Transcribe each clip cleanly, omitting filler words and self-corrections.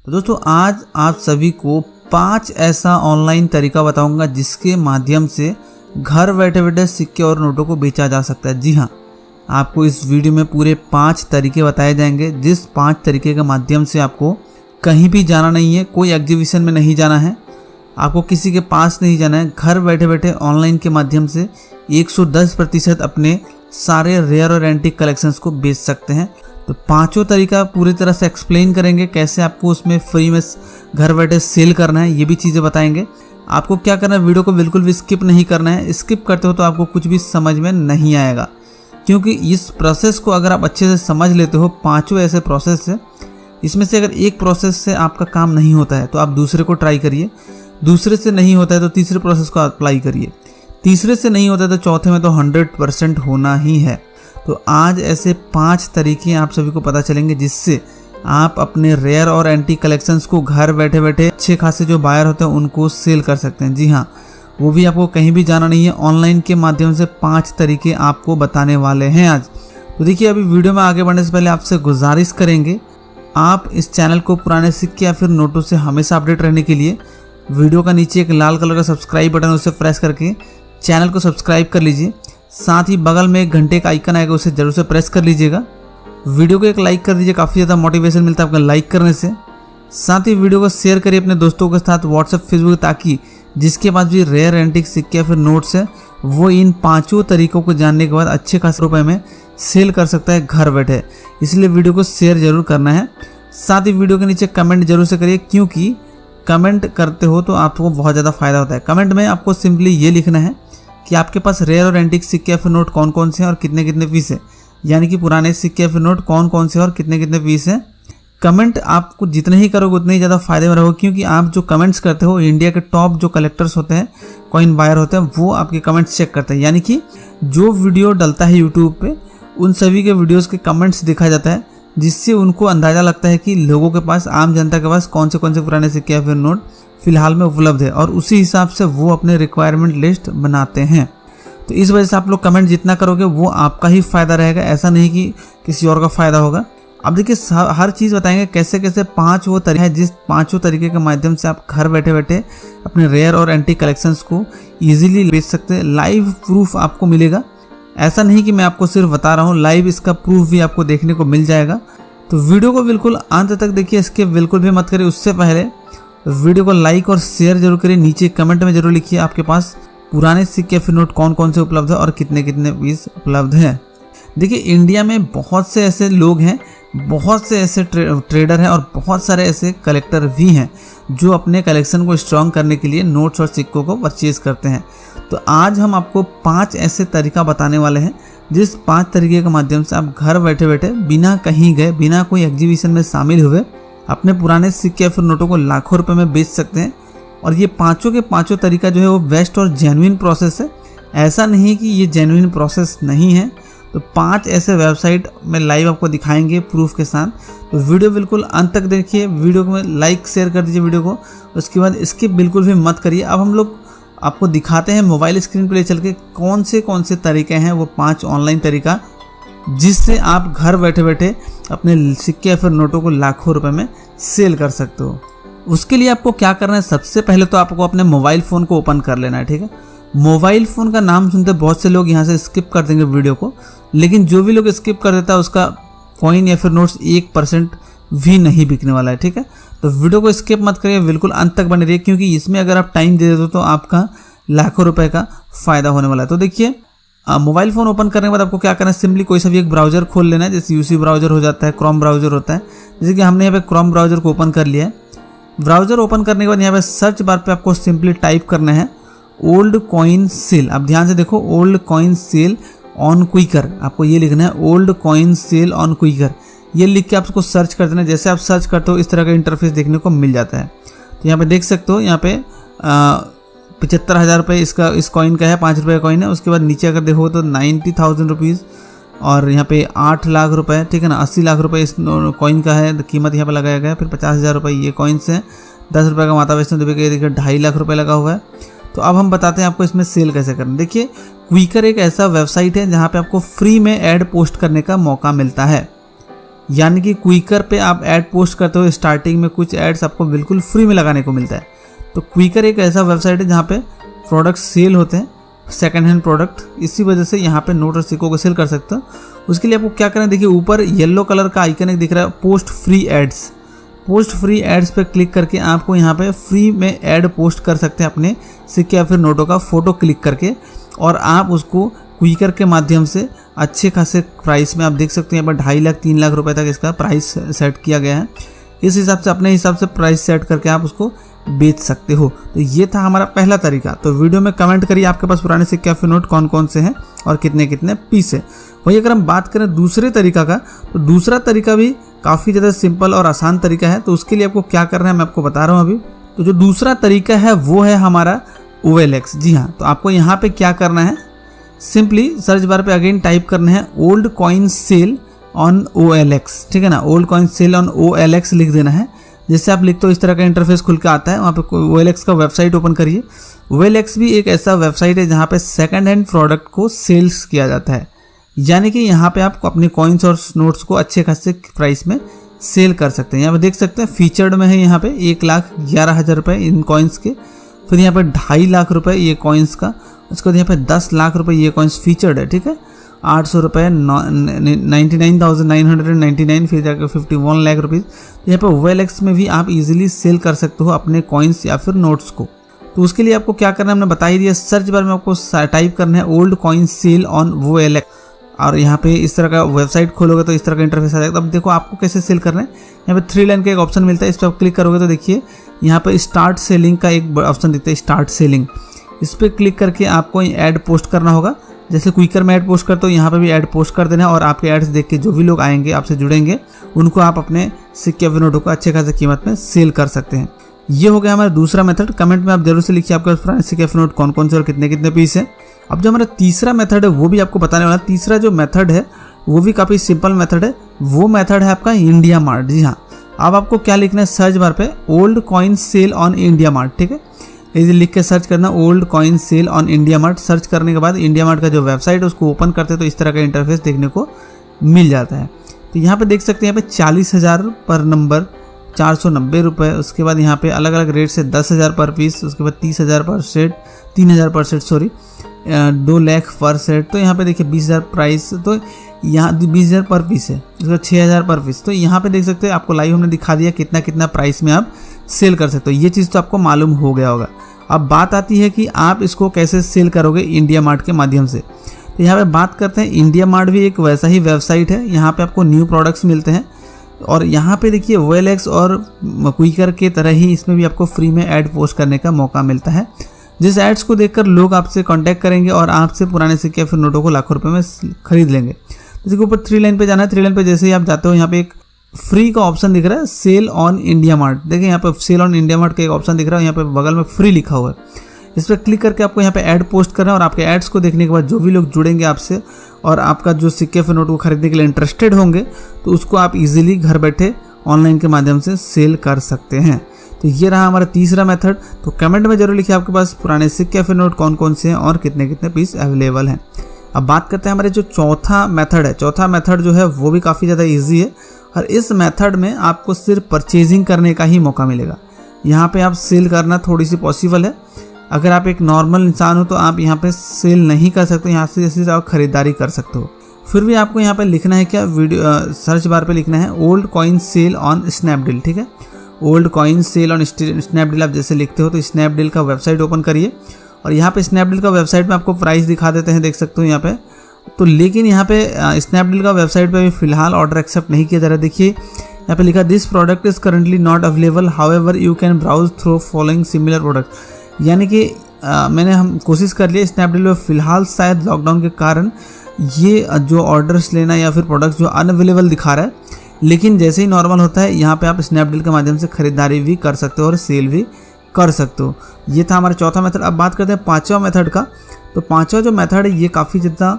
तो दोस्तों आज आप सभी को 5 ऐसा ऑनलाइन तरीका बताऊंगा जिसके माध्यम से घर बैठे बैठे सिक्के और नोटों को बेचा जा सकता है। जी हाँ, आपको इस वीडियो में पूरे 5 तरीके बताए जाएंगे, जिस 5 तरीके के माध्यम से आपको कहीं भी जाना नहीं है, कोई एग्जीबिशन में नहीं जाना है, आपको किसी के पास नहीं जाना है। घर बैठे बैठे ऑनलाइन के माध्यम से 110% अपने सारे रेयर और एंटीक कलेक्शंस को बेच सकते हैं। तो 5 तरीका पूरी तरह से एक्सप्लेन करेंगे, कैसे आपको उसमें फ्री में घर बैठे सेल करना है, ये भी चीज़ें बताएंगे। आपको क्या करना है, वीडियो को बिल्कुल भी स्किप नहीं करना है। स्किप करते हो तो आपको कुछ भी समझ में नहीं आएगा, क्योंकि इस प्रोसेस को अगर आप अच्छे से समझ लेते हो, 5 ऐसे प्रोसेस है, इसमें से अगर एक प्रोसेस से आपका काम नहीं होता है तो आप दूसरे को ट्राई करिए, दूसरे से नहीं होता है तो तीसरे प्रोसेस को अप्लाई करिए, तीसरे से नहीं होता है तो चौथे में तो 100% होना ही है। तो आज ऐसे 5 तरीके आप सभी को पता चलेंगे जिससे आप अपने रेयर और एंटीक कलेक्शंस को घर बैठे बैठे अच्छे खासे जो बायर होते हैं उनको सेल कर सकते हैं। जी हाँ, वो भी आपको कहीं भी जाना नहीं है, ऑनलाइन के माध्यम से 5 तरीके आपको बताने वाले हैं आज। तो देखिए, अभी वीडियो में आगे बढ़ने से पहले आपसे गुजारिश करेंगे, आप इस चैनल को पुराने सिक्के या फिर नोटों से हमेशा अपडेट रहने के लिए वीडियो का नीचे एक लाल कलर का सब्सक्राइब बटन, उसे प्रेस करके चैनल को सब्सक्राइब कर लीजिए। साथ ही बगल में एक घंटे का आइकन आएगा, उसे जरूर से प्रेस कर लीजिएगा। वीडियो को एक लाइक कर दीजिए, काफ़ी ज़्यादा मोटिवेशन मिलता है आपका लाइक करने से। साथ ही वीडियो को शेयर करिए अपने दोस्तों के साथ व्हाट्सएप, फेसबुक, ताकि जिसके पास भी रेयर एंटीक सिक्के या फिर नोट्स है वो इन 5 तरीकों को जानने के बाद अच्छे खासे रुपए में सेल कर सकता है घर बैठे। इसलिए वीडियो को शेयर जरूर करना है। साथ ही वीडियो के नीचे कमेंट जरूर से करिए, क्योंकि कमेंट करते हो तो आपको बहुत ज़्यादा फायदा होता है। कमेंट में आपको सिंपली ये लिखना है कि आपके पास रेयर और एंटीक सिक्के या फिर नोट कौन कौन से हैं और कितने कितने पीस है, यानी कि पुराने सिक्के या फिर नोट कौन कौन से और कितने कितने पीस हैं। कमेंट आपको जितने ही करोगे उतने ही ज़्यादा फायदे में रहोगे, क्योंकि आप जो कमेंट्स करते हो, इंडिया के टॉप जो कलेक्टर्स होते हैं, कॉइन बायर होते हैं, वो आपके कमेंट्स चेक करते हैं। यानी कि जो वीडियो डलता है यूट्यूब पे, उन सभी के वीडियोज़ के कमेंट्स देखा जाता है, जिससे उनको अंदाज़ा लगता है कि लोगों के पास, आम जनता के पास कौन से पुराने सिक्के या फिर नोट फिलहाल में उपलब्ध है, और उसी हिसाब से वो अपने रिक्वायरमेंट लिस्ट बनाते हैं। तो इस वजह से आप लोग कमेंट जितना करोगे वो आपका ही फ़ायदा रहेगा, ऐसा नहीं कि किसी और का फ़ायदा होगा। अब देखिए, हर चीज़ बताएंगे कैसे कैसे 5 वो तरीके हैं जिस 5 तरीके के माध्यम से आप घर बैठे बैठे अपने रेयर और एंटीक कलेक्शंस को ईजिली बेच सकते हैं। लाइव प्रूफ आपको मिलेगा, ऐसा नहीं कि मैं आपको सिर्फ बता रहा हूँ, लाइव इसका प्रूफ भी आपको देखने को मिल जाएगा। तो वीडियो को बिल्कुल अंत तक देखिए, इसके बिल्कुल भी मत करिए। उससे पहले वीडियो को लाइक और शेयर जरूर करिए। नीचे कमेंट में जरूर लिखिए आपके पास पुराने सिक्के फिर नोट कौन कौन से उपलब्ध है और कितने कितने पीस उपलब्ध हैं। देखिए, इंडिया में बहुत से ऐसे लोग हैं, बहुत से ऐसे ट्रेडर हैं और बहुत सारे ऐसे कलेक्टर भी हैं जो अपने कलेक्शन को स्ट्रॉन्ग करने के लिए नोट्स और सिक्कों को परचेज करते हैं। तो आज हम आपको 5 ऐसे तरीका बताने वाले हैं जिस 5 तरीके के माध्यम से आप घर बैठे बैठे बिना कहीं गए, बिना कोई एग्जीबिशन में शामिल हुए अपने पुराने सिक्के या फिर नोटों को लाखों रुपए में बेच सकते हैं। और ये 5 के 5 तरीका जो है वो बेस्ट और जेन्युइन प्रोसेस है, ऐसा नहीं कि ये जेन्युइन प्रोसेस नहीं है। तो 5 ऐसे वेबसाइट में लाइव आपको दिखाएंगे प्रूफ के साथ। तो वीडियो बिल्कुल अंत तक देखिए, वीडियो में लाइक शेयर कर दीजिए वीडियो को, उसके बाद इसके बिल्कुल भी मत करिए। अब हम लोग आपको दिखाते हैं मोबाइल स्क्रीन पर ले चल के कौन से तरीके हैं वो 5 ऑनलाइन तरीका जिससे आप घर बैठे बैठे अपने सिक्के या फिर नोटों को लाखों रुपए में सेल कर सकते हो। उसके लिए आपको क्या करना है, सबसे पहले तो आपको अपने मोबाइल फ़ोन को ओपन कर लेना है, ठीक है। मोबाइल फ़ोन का नाम सुनते बहुत से लोग यहाँ से स्किप कर देंगे वीडियो को, लेकिन जो भी लोग स्किप कर देता है उसका कॉइन या फिर नोट्स 1% भी नहीं बिकने वाला है, ठीक है। तो वीडियो को स्किप मत करिए, बिल्कुल अंत तक बने रहिए, क्योंकि इसमें अगर आप टाइम दे देते हो तो आपका लाखों रुपए का फ़ायदा होने वाला है। तो देखिए, मोबाइल फ़ोन ओपन करने के बाद आपको क्या करना है, सिंपली कोई सा भी एक ब्राउज़र खोल लेना है। जैसे यूसी ब्राउज़र हो जाता है, क्रोम ब्राउज़र होता है। जैसे कि हमने यहाँ पे क्रोम ब्राउज़र को ओपन कर लिया है। ब्राउज़र ओपन करने के बाद यहाँ पे सर्च बार पे आपको सिंपली टाइप करना है ओल्ड कॉइन सेल। अब ध्यान से देखो, old coin sell on Quikr, आपको ये लिखना है old coin sell on Quikr. ये लिख के आपको सर्च कर देना है। जैसे आप सर्च करते हो इस तरह का इंटरफेस देखने को मिल जाता है। तो यहाँ पे देख सकते हो, यहाँ पे 75,000 रुपये इस कॉइन का है, 5 रुपये का कॉइन है। उसके बाद नीचे अगर देखो तो 90,000 रुपीज़, और यहाँ पे 8 लाख रुपए, ठीक है ना, 80 लाख रुपए इस कॉइन का है, कीमत यहाँ पे लगाया गया है। फिर 50,000 रुपये ये कॉइन्स हैं। 10 रुपये का माता वैष्णो देवी का, देखिए 2.5 लाख रुपए लगा हुआ है। तो अब हम बताते हैं आपको इसमें सेल कैसे करना। देखिए, क्विकर एक ऐसा वेबसाइट है जहाँ पे आपको फ्री में ऐड पोस्ट करने का मौका मिलता है। यानी कि क्विकर पे आप ऐड पोस्ट करते हो, स्टार्टिंग में कुछ एड्स आपको बिल्कुल फ्री में लगाने को मिलता है। तो क्विकर एक ऐसा वेबसाइट है जहाँ पे प्रोडक्ट सेल होते हैं, सेकंड हैंड प्रोडक्ट, इसी वजह से यहाँ पे नोट और सिक्कों को सेल कर सकते हो। उसके लिए आपको क्या करना है, देखिए ऊपर येलो कलर का आइकन एक दिख रहा है, post free ads. Post free ads पे क्लिक करके आपको यहाँ पे फ्री में ऐड पोस्ट कर सकते हैं अपने सिक्के या फिर नोटों का फ़ोटो क्लिक करके, और आप उसको क्विकर के माध्यम से अच्छे खासे प्राइस में, आप देख सकते हैं यहाँ पर 2.5 लाख 3 लाख रुपए तक इसका प्राइस सेट किया गया है। इस हिसाब से अपने हिसाब से प्राइस सेट करके आप उसको बेच सकते हो। तो ये था हमारा पहला तरीका। तो वीडियो में कमेंट करिए आपके पास पुराने सिक्के या फिर नोट कौन कौन से हैं और कितने कितने पीस है। वही अगर हम बात करें दूसरे तरीका का, तो दूसरा तरीका भी काफ़ी ज़्यादा सिंपल और आसान तरीका है। तो उसके लिए आपको क्या करना है मैं आपको बता रहा हूँ अभी। तो जो दूसरा तरीका है वो है हमारा OLX। जी हाँ, तो आपको यहाँ पे क्या करना है, सिंपली सर्च बार पे अगेन टाइप करना है old coin sell on OLX, ठीक है ना। Old coin sell on OLX लिख देना है। जैसे आप लिखते हो इस तरह का इंटरफेस खुल के आता है। वहाँ पे OLX का वेबसाइट ओपन करिए। OLX भी एक ऐसा वेबसाइट है जहाँ पे सेकंड हैंड प्रोडक्ट को सेल्स किया जाता है, यानी कि यहाँ पे आप अपने कॉइन्स और नोट्स को अच्छे खासे प्राइस में सेल कर सकते हैं। यहाँ पे देख सकते हैं फीचर्ड में है यहाँ पे 1,11,000 रुपये इन कॉइन्स के, फिर यहाँ पे 2.5 लाख रुपये ये कॉइन्स का, उसके बाद यहाँ पे 10 लाख रुपये ये कॉइन्स फीचर्ड है, ठीक है। 800 रुपये 99,999, फिर जाकर 51 लाख रुपीज़। यहाँ पे OLX में भी आप इजीली सेल कर सकते हो अपने कॉइन्स या फिर नोट्स को। तो उसके लिए आपको क्या करना है हमने बता ही दिया। सर्च बार में आपको टाइप करना है old coin sell on OLX, और यहाँ पे इस तरह का वेबसाइट खोलोगे तो इस तरह का इंटरफेस आ जाएगा। अब देखो आपको कैसे सेल करना है। यहाँ पे 3 लाइन का एक ऑप्शन मिलता है, इस पर आप क्लिक करोगे तो देखिए यहाँ पे स्टार्ट सेलिंग का एक ऑप्शन दिखता है, स्टार्ट सेलिंग। इस पर क्लिक करके आपको ऐड पोस्ट करना होगा। जैसे क्विकर में ऐड पोस्ट करते हो, यहाँ पे भी ऐड पोस्ट कर देना है, और आपके एड्स देख के जो भी लोग आएंगे आपसे जुड़ेंगे उनको आप अपने सिक्के या नोटों को अच्छे खासे कीमत में सेल कर सकते हैं। ये हो गया हमारा दूसरा मेथड। कमेंट में आप जरूर से लिखिए आपके पास पुराने सिक्के या नोट कौन कौन से और कितने कितने पीस है। अब जो हमारा तीसरा मेथड है वो भी आपको बताने वाला। तीसरा जो मेथड है वो भी काफ़ी सिंपल मेथड है। वो मेथड है आपका इंडिया मार्ट। जी हाँ, अब आपको क्या लिखना है, सर्च बार पे old coin sell on IndiaMART, ठीक है। इसे लिख के सर्च करना old coin sell on IndiaMART. Search करने के बाद इंडिया मार्ट का जो वेबसाइट है उसको ओपन करते हैं तो इस तरह का इंटरफेस देखने को मिल जाता है। तो यहाँ पे देख सकते हैं यहाँ पे 40,000 पर नंबर, 490 रुपये। उसके बाद यहाँ पे अलग अलग रेट से 10,000 पर पीस, उसके बाद 30,000 पर सेट, 3,000 पर सेट, सॉरी 2 लाख पर सेट। तो यहाँ पे देखिए 20,000 प्राइस, तो यहाँ 20,000 पर पीस है, उसके बाद 6,000 पर पीस। तो यहाँ पे देख सकते हैं आपको लाइव हमने दिखा दिया कितना कितना प्राइस में आप सेल कर सकते हो। ये चीज़ तो आपको मालूम हो गया होगा। अब बात आती है कि आप इसको कैसे सेल करोगे इंडिया मार्ट के माध्यम से। तो यहाँ पे बात करते हैं, इंडिया मार्ट भी एक वैसा ही वेबसाइट है। यहाँ पे आपको न्यू प्रोडक्ट्स मिलते हैं, और यहाँ पे देखिए OLX और क्विकर के तरह ही इसमें भी आपको फ्री में ऐड पोस्ट करने का मौका मिलता है, जिस एड्स को देखकर लोग आपसे कांटेक्ट करेंगे और आपसे पुराने सिक्के या फिर नोटों को लाखों रुपए में खरीद लेंगे। जैसे ऊपर 3 लाइन पे जाना है, 3 लाइन पे जैसे ही आप जाते हो यहाँ पे एक फ्री का ऑप्शन दिख रहा है, सेल ऑन इंडिया मार्ट। देखिए यहाँ पे सेल ऑन इंडिया मार्ट का एक ऑप्शन दिख रहा है, यहाँ पे बगल में फ्री लिखा हुआ है। इस पर क्लिक करके आपको यहाँ पे ऐड पोस्ट करना है, और आपके एड्स को देखने के बाद जो भी लोग जुड़ेंगे आपसे और आपका जो सिक्के फिर नोट को खरीदने के लिए इंटरेस्टेड होंगे तो उसको आप इजीली घर बैठे ऑनलाइन के माध्यम से सेल कर सकते हैं। तो ये रहा हमारा तीसरा मेथड। तो कमेंट में जरूर लिखिए आपके पास पुराने सिक्के फिर नोट कौन कौन से हैं और कितने कितने पीस अवेलेबल हैं। अब बात करते हैं हमारे जो चौथा मेथड है। चौथा मेथड जो है वो भी काफ़ी ज़्यादा ईजी है, और इस मेथड में आपको सिर्फ परचेजिंग करने का ही मौका मिलेगा। यहाँ पे आप सेल करना थोड़ी सी पॉसिबल है। अगर आप एक नॉर्मल इंसान हो तो आप यहाँ पे सेल नहीं कर सकते, यहाँ से सिर्फ आप खरीदारी कर सकते हो। फिर भी आपको यहाँ पे लिखना है क्या, वीडियो सर्च बार पे लिखना है old coin sell on Snapdeal, ठीक है। Old coin sell on Snapdeal आप जैसे लिखते हो तो स्नैपडील का वेबसाइट ओपन करिए, और यहाँ पे स्नैपडील का वेबसाइट में आपको प्राइस दिखा देते हैं, देख सकते हो यहाँ पे। तो लेकिन यहाँ पे स्नैपडील का वेबसाइट पे फिलहाल ऑर्डर एक्सेप्ट नहीं किया जा रहा है। देखिए यहाँ पे लिखा this product is currently not available, however you can browse through following similar product. यानी कि मैंने हम कोशिश कर लिया स्नैपडील में, फ़िलहाल शायद लॉकडाउन के कारण ये जो ऑर्डर्स लेना या फिर प्रोडक्ट्स जो अनअवेलेबल दिखा रहा है, लेकिन जैसे ही नॉर्मल होता है यहाँ पे आप स्नैपडील के माध्यम से खरीदारी भी कर सकते हो और सेल भी कर सकते हो। ये था हमारा चौथा मेथड। अब बात करते हैं पांचवा मेथड का। तो पांचवा जो मेथड है ये काफ़ी ज़्यादा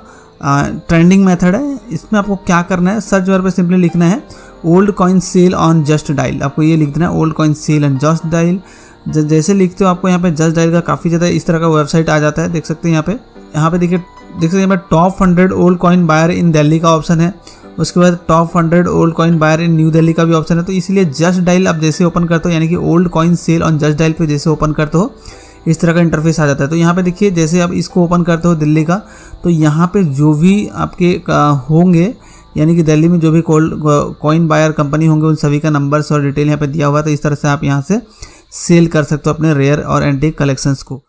ट्रेंडिंग मेथड है। इसमें आपको क्या करना है, सर्च बार पे सिंपली लिखना है old coin sell on Justdial. आपको ये लिख देना है old coin sell on Justdial. जैसे लिखते हो आपको यहाँ पे जस्ट डायल का काफ़ी ज़्यादा इस तरह का वेबसाइट आ जाता है, देख सकते हैं यहाँ पे। देखिए देख सकते हैं यहाँ पे top 100 old coin buyer in Delhi का ऑप्शन है, उसके बाद top 100 old coin buyer in New Delhi का भी ऑप्शन है। तो इसलिए जस्ट डायल आप जैसे ओपन करते हो, यानी कि old coin sell on Justdial पे जैसे ओपन करते हो, इस तरह का इंटरफेस आ जाता है। तो यहाँ पे देखिए, जैसे आप इसको ओपन करते हो दिल्ली का, तो यहाँ पे जो भी आपके होंगे, यानी कि दिल्ली में जो भी कॉइन बायर कंपनी होंगे, उन सभी का नंबर्स और डिटेल यहाँ पे दिया हुआ है। तो इस तरह से आप यहाँ से सेल कर सकते हो अपने रेयर और एंटीक कलेक्शंस को।